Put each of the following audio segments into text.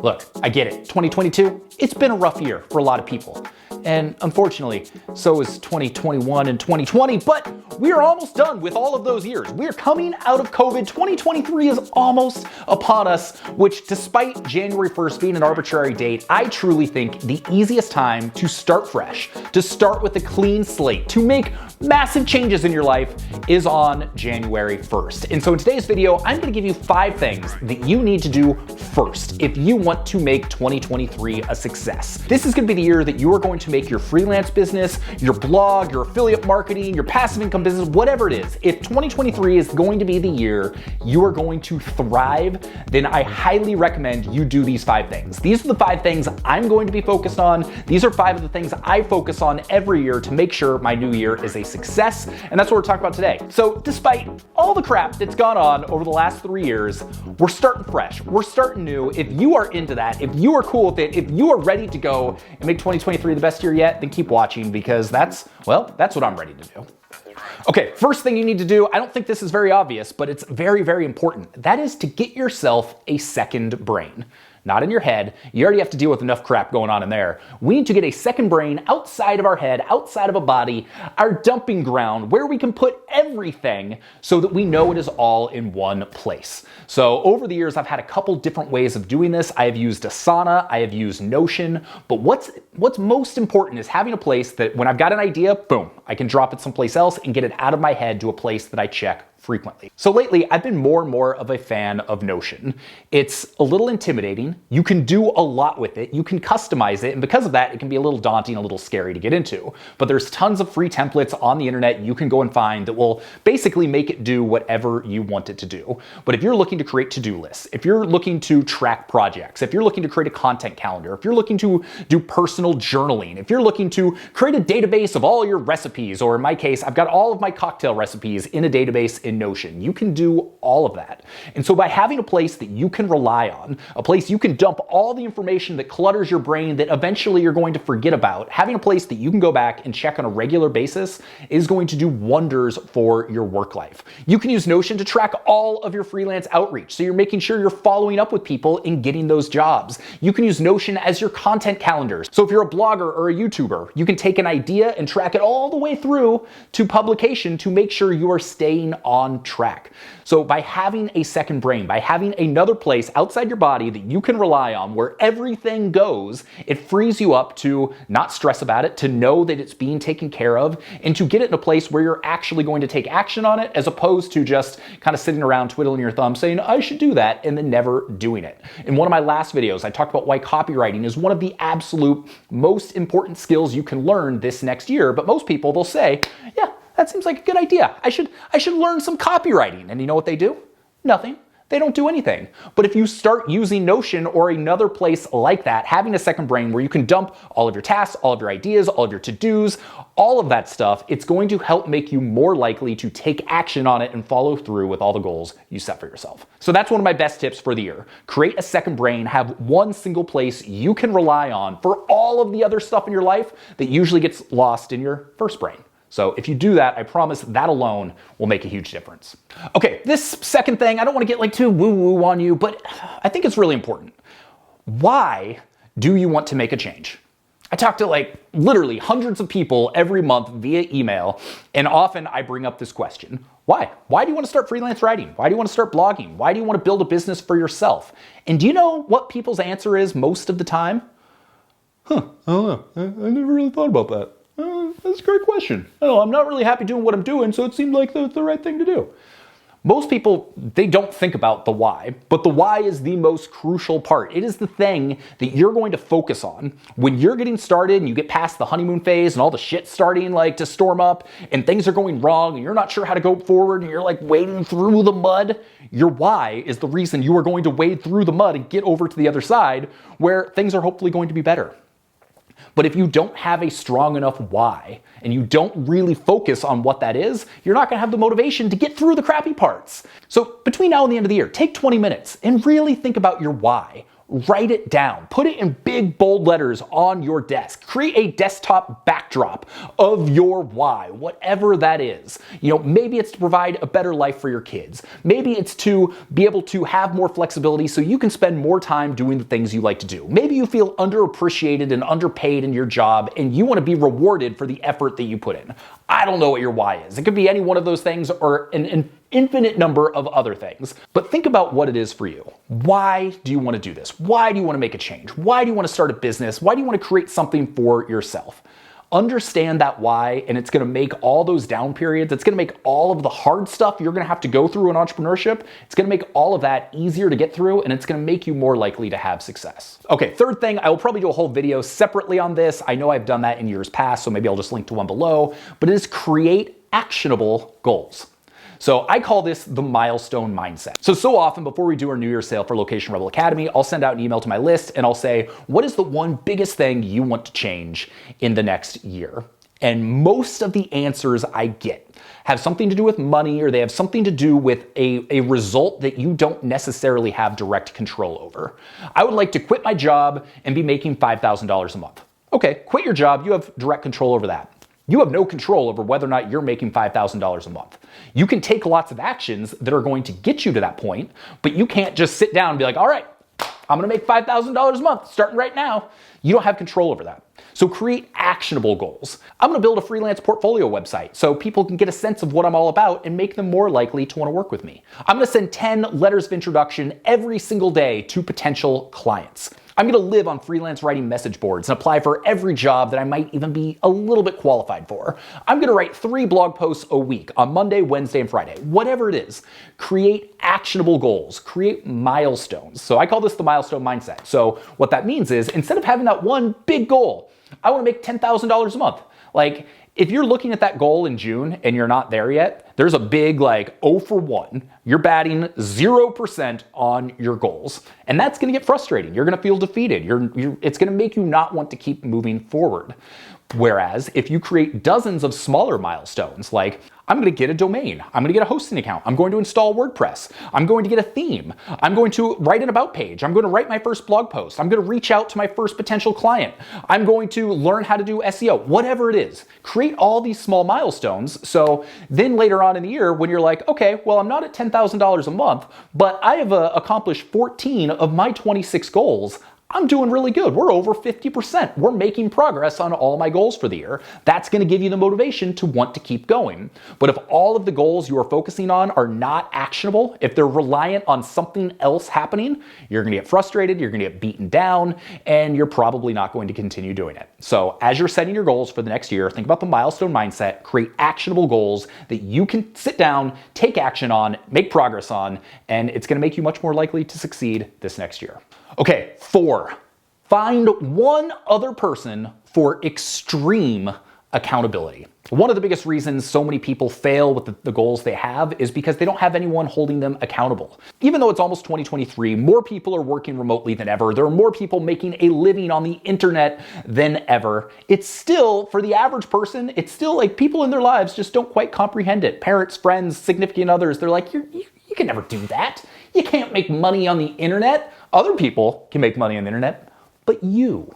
Look, I get it. 2022, it's been a rough year for a lot of people. And unfortunately, so is 2021 and 2020, but we are almost done with all of those years. We are coming out of COVID. 2023 is almost upon us, which despite January 1st being an arbitrary date, I truly think the easiest time to start fresh, to start with a clean slate, to make massive changes in your life is on January 1st. And so in today's video, I'm gonna give you 5 things that you need to do first if you want to make 2023 a success. This is gonna be the year that you are going to make your freelance business, your blog, your affiliate marketing, your passive income business, whatever it is. If 2023 is going to be the year you are going to thrive, then I highly recommend you do these 5 things. These are the 5 things I'm going to be focused on. These are 5 of the things I focus on every year to make sure my new year is a success, and that's what we're talking about today. So despite all the crap that's gone on over the last 3 years, we're starting fresh, we're starting new. If you are into that, if you are cool with it, if you are ready to go and make 2023 the best year yet, then keep watching because that's what I'm ready to do. Okay, first thing you need to do, I don't think this is very obvious, but it's very, very important. That is to get yourself a second brain. Not in your head. You already have to deal with enough crap going on in there. We need to get a second brain outside of our head, outside of a body, our dumping ground where we can put everything so that we know it is all in one place. So over the years, I've had a couple different ways of doing this. I have used ASANA, I have used Notion, but what's most important is having a place that when I've got an idea, boom, I can drop it someplace else and get it out of my head to a place that I check frequently. So lately, I've been more and more of a fan of Notion. It's a little intimidating. You can do a lot with it. You can customize it. And because of that, it can be a little daunting, a little scary to get into. But there's tons of free templates on the internet you can go and find that will basically make it do whatever you want it to do. But if you're looking to create to-do lists, if you're looking to track projects, if you're looking to create a content calendar, if you're looking to do personal journaling, if you're looking to create a database of all your recipes, or in my case, I've got all of my cocktail recipes in a database in Notion. You can do all of that. And so by having a place that you can rely on, a place you can dump all the information that clutters your brain that eventually you're going to forget about, having a place that you can go back and check on a regular basis is going to do wonders for your work life. You can use Notion to track all of your freelance outreach, so you're making sure you're following up with people and getting those jobs. You can use Notion as your content calendar. So if you're a blogger or a YouTuber, you can take an idea and track it all the way through to publication to make sure you are staying on track. So by having a second brain, by having another place outside your body that you can rely on where everything goes, it frees you up to not stress about it, to know that it's being taken care of, and to get it in a place where you're actually going to take action on it, as opposed to just kind of sitting around twiddling your thumb saying, I should do that, and then never doing it. In one of my last videos, I talked about why copywriting is one of the absolute most important skills you can learn this next year, but most people, they'll say, yeah, that seems like a good idea. I should learn some copywriting. And you know what they do? Nothing. They don't do anything. But if you start using Notion or another place like that, having a second brain where you can dump all of your tasks, all of your ideas, all of your to-dos, all of that stuff, it's going to help make you more likely to take action on it and follow through with all the goals you set for yourself. So that's one of my best tips for the year. Create a second brain, have one single place you can rely on for all of the other stuff in your life that usually gets lost in your first brain. So if you do that, I promise that alone will make a huge difference. Okay, this second thing, I don't want to get too woo-woo on you, but I think it's really important. Why do you want to make a change? I talk to literally hundreds of people every month via email, and often I bring up this question. Why? Why do you want to start freelance writing? Why do you want to start blogging? Why do you want to build a business for yourself? And do you know what people's answer is most of the time? I don't know. I never really thought about that. That's a great question. I'm not really happy doing what I'm doing, so it seemed like the right thing to do. Most people, they don't think about the why, but the why is the most crucial part. It is the thing that you're going to focus on when you're getting started and you get past the honeymoon phase and all the shit starting to storm up and things are going wrong and you're not sure how to go forward and you're wading through the mud. Your why is the reason you are going to wade through the mud and get over to the other side where things are hopefully going to be better. But if you don't have a strong enough why, and you don't really focus on what that is, you're not gonna have the motivation to get through the crappy parts. So between now and the end of the year, take 20 minutes and really think about your why. Write it down. Put it in big, bold letters on your desk. Create a desktop backdrop of your why, whatever that is. Maybe it's to provide a better life for your kids. Maybe it's to be able to have more flexibility so you can spend more time doing the things you like to do. Maybe you feel underappreciated and underpaid in your job and you want to be rewarded for the effort that you put in. I don't know what your why is. It could be any one of those things or an infinite number of other things. But think about what it is for you. Why do you want to do this? Why do you want to make a change? Why do you want to start a business? Why do you want to create something for yourself? Understand that why, and it's going to make all those down periods, it's going to make all of the hard stuff you're going to have to go through in entrepreneurship, it's going to make all of that easier to get through, and it's going to make you more likely to have success. Okay, third thing, I will probably do a whole video separately on this. I know I've done that in years past, so maybe I'll just link to one below, but it is create actionable goals. So I call this the Milestone Mindset. So often before we do our New Year's sale for Location Rebel Academy, I'll send out an email to my list and I'll say, what is the one biggest thing you want to change in the next year? And most of the answers I get have something to do with money, or they have something to do with a result that you don't necessarily have direct control over. I would like to quit my job and be making $5,000 a month. Okay, quit your job, you have direct control over that. You have no control over whether or not you're making $5,000 a month. You can take lots of actions that are going to get you to that point, but you can't just sit down and be like, all right, I'm gonna make $5,000 a month starting right now. You don't have control over that. So create actionable goals. I'm gonna build a freelance portfolio website so people can get a sense of what I'm all about and make them more likely to wanna work with me. I'm gonna send 10 letters of introduction every single day to potential clients. I'm gonna live on freelance writing message boards and apply for every job that I might even be a little bit qualified for. I'm gonna write 3 blog posts a week on Monday, Wednesday, and Friday. Whatever it is, create actionable goals, create milestones. So I call this the milestone mindset. So what that means is instead of having that one big goal, I wanna make $10,000 a month. Like, if you're looking at that goal in June and you're not there yet, there's a big 0 for 1. You're batting 0% on your goals. And that's gonna get frustrating. You're gonna feel defeated. It's gonna make you not want to keep moving forward. Whereas if you create dozens of smaller milestones, like I'm gonna get a domain, I'm gonna get a hosting account, I'm going to install WordPress, I'm going to get a theme, I'm going to write an about page, I'm gonna write my first blog post, I'm gonna reach out to my first potential client, I'm going to learn how to do SEO, whatever it is. Create all these small milestones so then later on in the year when you're like, okay, well, I'm not at $10,000 a month, but I have accomplished 14 of my 26 goals. I'm doing really good. We're over 50%. We're making progress on all my goals for the year. That's going to give you the motivation to want to keep going. But if all of the goals you are focusing on are not actionable, if they're reliant on something else happening, you're going to get frustrated, you're going to get beaten down, and you're probably not going to continue doing it. So as you're setting your goals for the next year, think about the milestone mindset, create actionable goals that you can sit down, take action on, make progress on, and it's going to make you much more likely to succeed this next year. Okay, 4, find one other person for extreme accountability. One of the biggest reasons so many people fail with the goals they have is because they don't have anyone holding them accountable. Even though it's almost 2023, more people are working remotely than ever. There are more people making a living on the internet than ever. It's still, for the average person, it's still like people in their lives just don't quite comprehend it. Parents, friends, significant others, they're like, you can never do that. You can't make money on the internet. Other people can make money on the internet, but you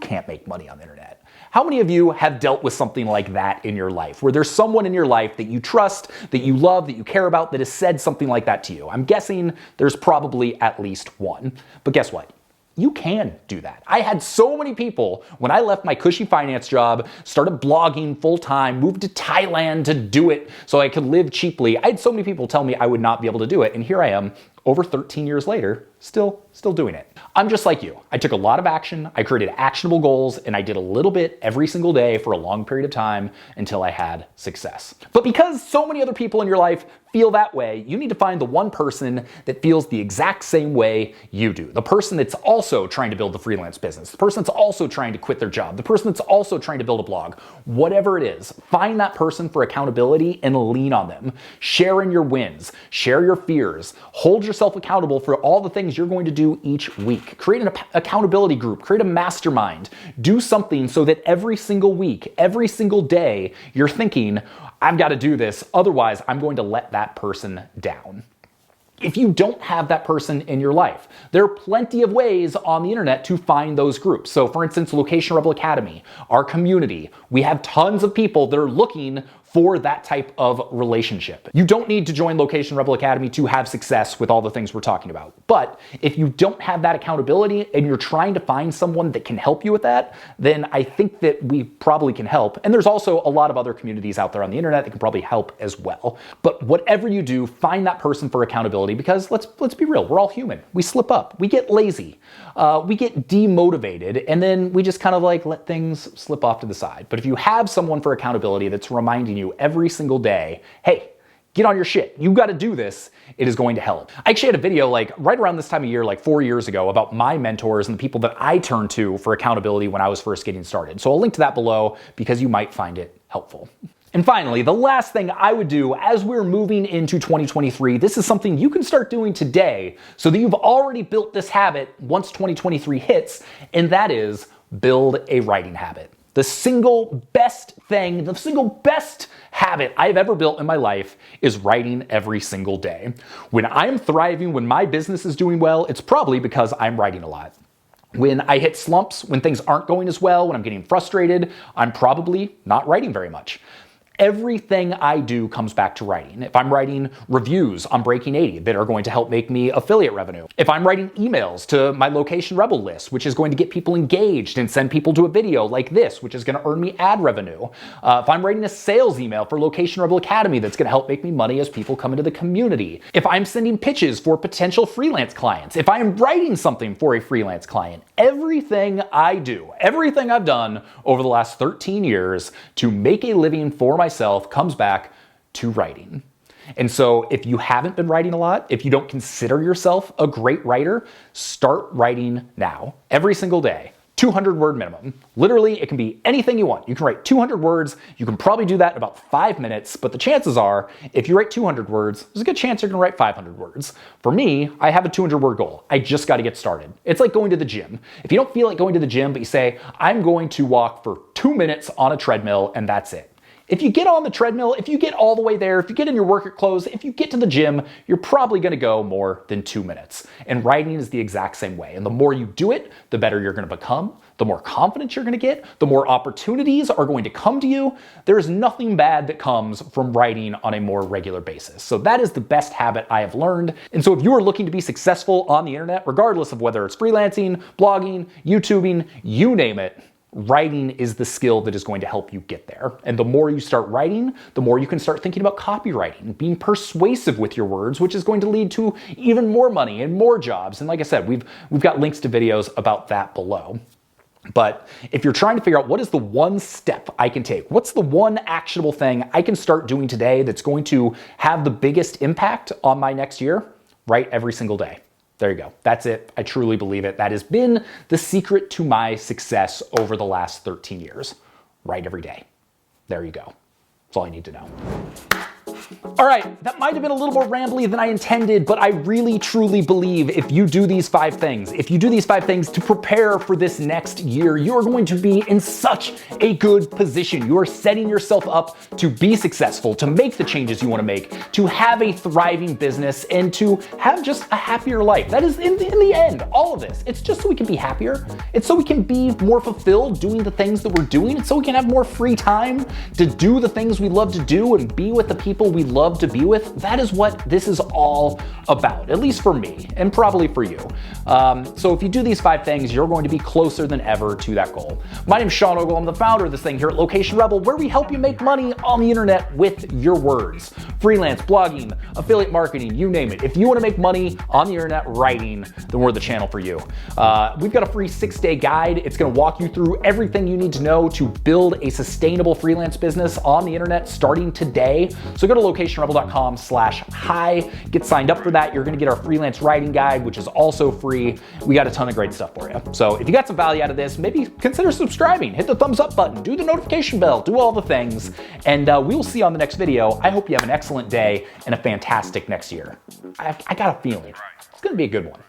can't make money on the internet. How many of you have dealt with something like that in your life, where there's someone in your life that you trust, that you love, that you care about, that has said something like that to you? I'm guessing there's probably at least one. But guess what? You can do that. I had so many people, when I left my cushy finance job, started blogging full-time, moved to Thailand to do it so I could live cheaply. I had so many people tell me I would not be able to do it, and here I am, over 13 years later, still doing it. I'm just like you. I took a lot of action, I created actionable goals, and I did a little bit every single day for a long period of time until I had success. But because so many other people in your life feel that way, you need to find the one person that feels the exact same way you do. The person that's also trying to build the freelance business, the person that's also trying to quit their job, the person that's also trying to build a blog, whatever it is, find that person for accountability and lean on them. Share in your wins, share your fears, hold yourself accountable for all the things you're going to do each week. Create an accountability group, create a mastermind, do something so that every single week, every single day, you're thinking, I've got to do this, otherwise I'm going to let that person down. if you don't have that person in your life. There are plenty of ways on the internet to find those groups. So for instance, Location Rebel Academy, our community, we have tons of people that are looking for that type of relationship. You don't need to join Location Rebel Academy to have success with all the things we're talking about. But if you don't have that accountability and you're trying to find someone that can help you with that, then I think that we probably can help. And there's also a lot of other communities out there on the internet that can probably help as well. But whatever you do, find that person for accountability, because let's be real, we're all human. We slip up, we get lazy, we get demotivated, and then we just kind of like let things slip off to the side. But if you have someone for accountability that's reminding you every single day, hey, get on your shit, you got to do this, it is going to help. I actually had a video like right around this time of year, like 4 years ago, about my mentors and the people that I turned to for accountability when I was first getting started. So I'll link to that below because you might find it helpful. And finally, the last thing I would do as we're moving into 2023, this is something you can start doing today so that you've already built this habit once 2023 hits, and that is build a writing habit. The single best thing, the single best habit I've ever built in my life is writing every single day. When I'm thriving, when my business is doing well, it's probably because I'm writing a lot. When I hit slumps, when things aren't going as well, when I'm getting frustrated, I'm probably not writing very much. Everything I do comes back to writing. If I'm writing reviews on Breaking 80 that are going to help make me affiliate revenue, if I'm writing emails to my Location Rebel list, which is going to get people engaged and send people to a video like this, which is going to earn me ad revenue, if I'm writing a sales email for Location Rebel Academy that's going to help make me money as people come into the community, if I'm sending pitches for potential freelance clients, if I'm writing something for a freelance client, everything I do, everything I've done over the last 13 years to make a living for myself comes back to writing. And so if you haven't been writing a lot, if you don't consider yourself a great writer, start writing now. Every single day. 200 word minimum. Literally, it can be anything you want. You can write 200 words. You can probably do that in about 5 minutes, but the chances are, if you write 200 words, there's a good chance you're gonna write 500 words. For me, I have a 200 word goal. I just gotta get started. It's like going to the gym. If you don't feel like going to the gym, but you say, I'm going to walk for 2 minutes on a treadmill and that's it. If you get on the treadmill, if you get all the way there, if you get in your workout clothes, if you get to the gym, you're probably gonna go more than 2 minutes. And writing is the exact same way. And the more you do it, the better you're gonna become, the more confidence you're gonna get, the more opportunities are going to come to you. There's nothing bad that comes from writing on a more regular basis. So that is the best habit I have learned. And so if you are looking to be successful on the internet, regardless of whether it's freelancing, blogging, YouTubing, you name it, writing is the skill that is going to help you get there. And the more you start writing, the more you can start thinking about copywriting, being persuasive with your words, which is going to lead to even more money and more jobs. And like I said, we've got links to videos about that below. But if you're trying to figure out what is the one step I can take, what's the one actionable thing I can start doing today that's going to have the biggest impact on my next year, write every single day. There you go. That's it. I truly believe it. That has been the secret to my success over the last 13 years. Write every day. There you go. That's all you need to know. All right, that might have been a little more rambly than I intended, but I really truly believe if you do these 5 things, if you do these 5 things to prepare for this next year, you're going to be in such a good position. You are setting yourself up to be successful, to make the changes you want to make, to have a thriving business, and to have just a happier life. That is, in the end, all of this. It's just so we can be happier. It's so we can be more fulfilled doing the things that we're doing. It's so we can have more free time to do the things we love to do and be with the people we love to be with. That is what this is all about, at least for me, and probably for you. So if you do these 5 things, you're going to be closer than ever to that goal. My name is Sean Ogle. I'm the founder of this thing here at Location Rebel, where we help you make money on the internet with your words. Freelance, blogging, affiliate marketing, you name it. If you want to make money on the internet writing, then we're the channel for you. We've got a free 6-day guide. It's going to walk you through everything you need to know to build a sustainable freelance business on the internet starting today. So go to locationrebel.com/hi, get signed up for that. You're going to get our freelance writing guide, which is also free. We got a ton of great stuff for you. So if you got some value out of this, maybe consider subscribing, hit the thumbs up button, do the notification bell, do all the things, and we will see you on the next video. I hope you have an excellent day and a fantastic next year. I got a feeling it's going to be a good one.